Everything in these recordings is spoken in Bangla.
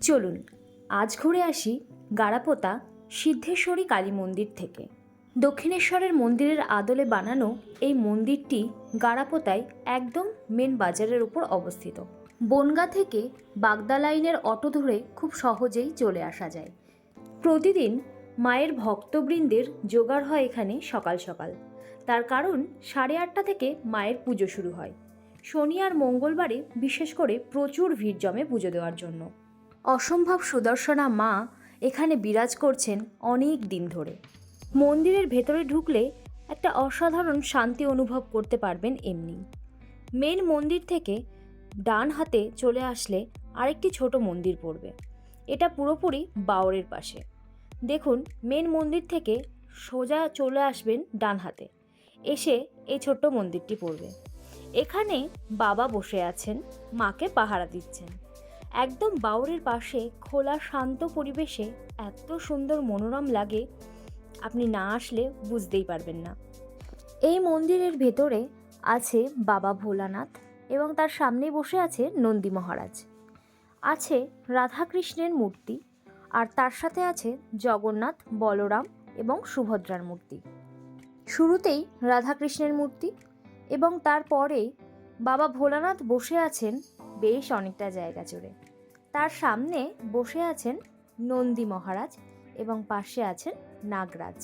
চলুন আজ ঘুরে আসি গাড়াপোতা সিদ্ধেশ্বরী কালী মন্দির থেকে। দক্ষিণেশ্বরের মন্দিরের আদলে বানানো এই মন্দিরটি গাড়াপোতায় একদম মেন বাজারের উপর অবস্থিত। বনগাঁ থেকে বাগদা লাইনের অটো ধরে খুব সহজেই চলে আসা যায়। প্রতিদিন মায়ের ভক্তবৃন্দের জোগাড় হয় এখানে সকাল সকাল। তার কারণ 8:30 থেকে মায়ের পুজো শুরু হয়। শনি আর মঙ্গলবারে বিশেষ করে প্রচুর ভিড় জমে পুজো দেওয়ার জন্য। অসম্ভব সুদর্শনা মা এখানে বিরাজ করছেন অনেক দিন ধরে। মন্দিরের ভেতরে ঢুকলে একটা অসাধারণ শান্তি অনুভব করতে পারবেন এমনি। মেন মন্দির থেকে ডান হাতে চলে আসলে আরেকটি ছোট মন্দির পড়বে। এটা পুরোপুরি বাওরের পাশে। দেখুন, মেন মন্দির থেকে সোজা চলে আসবেন ডান হাতে, এসে এই ছোট্ট মন্দিরটি পড়বে। এখানে বাবা বসে আছেন, মাকে পাহারা দিচ্ছেন। একদম বাউরের পাশে খোলা শান্ত পরিবেশে এত সুন্দর মনোরম লাগে, আপনি না আসলে বুঝতেই পারবেন না। এই মন্দিরের ভেতরে আছে বাবা ভোলানাথ এবং তার সামনেই বসে আছে নন্দী মহারাজ। আছে রাধাকৃষ্ণের মূর্তি আর তার সাথে আছে জগন্নাথ, বলরাম এবং সুভদ্রার মূর্তি। শুরুতেই রাধাকৃষ্ণের মূর্তি এবং তারপরে বাবা ভোলানাথ বসে আছেন বেশ অনেকটা জায়গা জুড়ে। তার সামনে বসে আছেন নন্দী মহারাজ এবং পাশে আছেন নাগরাজ।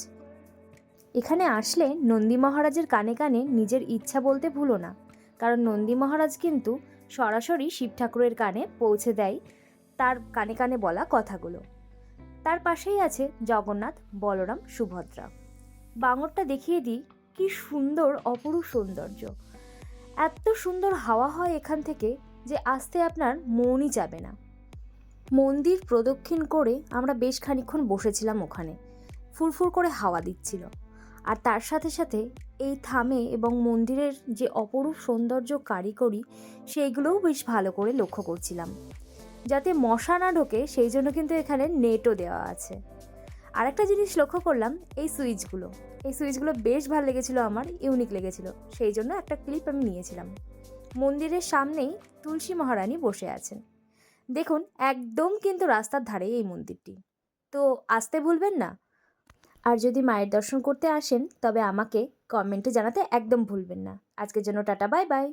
এখানে আসলে নন্দী মহারাজের কানে কানে নিজের ইচ্ছা বলতে ভুলো না, কারণ নন্দী মহারাজ কিন্তু সরাসরি শিব ঠাকুরের কানে পৌঁছে দেয় তার কানে কানে বলা কথাগুলো। তার পাশেই আছে জগন্নাথ, বলরাম, সুভদ্রা। বাঙরটা দেখিয়ে দিই, কি সুন্দর অপরূপ সৌন্দর্য। এত সুন্দর হাওয়া হয় এখান থেকে যে আসতে আপনার মনই যাবে না। মন্দির প্রদক্ষিণ করে আমরা বেশ খানিকক্ষণ বসেছিলাম ওখানে। ফুরফুর করে হাওয়া দিচ্ছিল, আর তার সাথে সাথে এই থামে এবং মন্দিরের যে অপরূপ সৌন্দর্য কারিগরি সেইগুলোও বেশ ভালো করে লক্ষ্য করছিলাম। যাতে মশা না ঢোকে সেই জন্য কিন্তু এখানে নেটও দেওয়া আছে। আর একটা জিনিস লক্ষ্য করলাম, এই সুইচগুলো বেশ ভালো লেগেছিলো, আমার ইউনিক লেগেছিল, সেই জন্য একটা ক্লিপ আমি নিয়েছিলাম। মন্দিরের সামনেই তুলসী মহারানী বসে আছেন। দেখুন, একদম কিন্তু রাস্তার ধারে এই মন্দিরটি, তো আসতে ভুলবেন না। আর যদি মায়ের দর্শন করতে আসেন তবে আমাকে কমেন্টে জানাতে একদম ভুলবেন না। আজকের জন্য টাটা, বাই বাই।